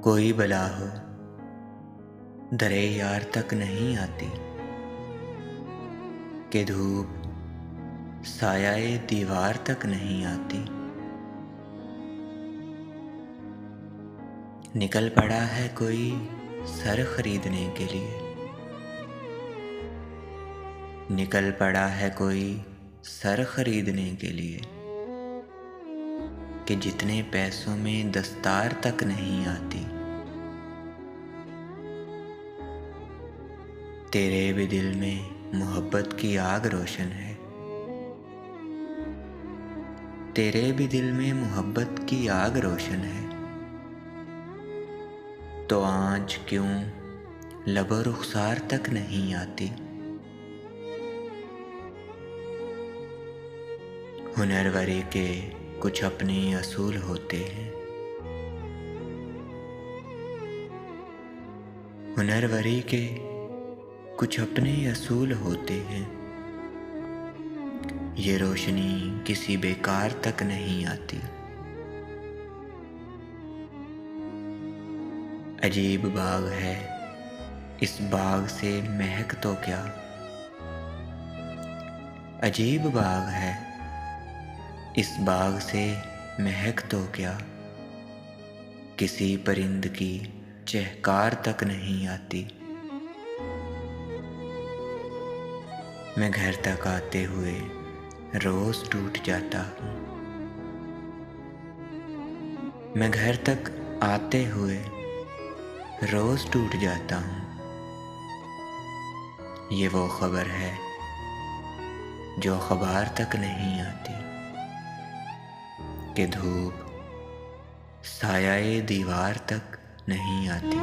कोई बला हो दरे यार तक नहीं आती, कि धूप सायाए दीवार तक नहीं आती। निकल पड़ा है कोई सर खरीदने के लिए, निकल पड़ा है कोई सर खरीदने के लिए, कि जितने पैसों में दस्तार तक नहीं आती। तेरे भी दिल में मोहब्बत की आग रोशन है, तेरे भी दिल में मोहब्बत की आग रोशन है। तो आज क्यों लबो रुखसार तक नहीं आती। हुनरवरी के कुछ अपने असूल होते हैं, हुनरवरी के कुछ अपने असूल होते हैं। ये रोशनी किसी बेकार तक नहीं आती। अजीब बाग है, इस बाग से महक तो क्या। अजीब बाग है, इस बाग से महक तो क्या, किसी परिंद की चहकार तक नहीं आती। मैं घर तक आते हुए रोज टूट जाता हूँ, मैं घर तक आते हुए रोज टूट जाता हूँ। ये वो खबर है जो अखबार तक नहीं आती, कि धूप सायाए दीवार तक नहीं आती।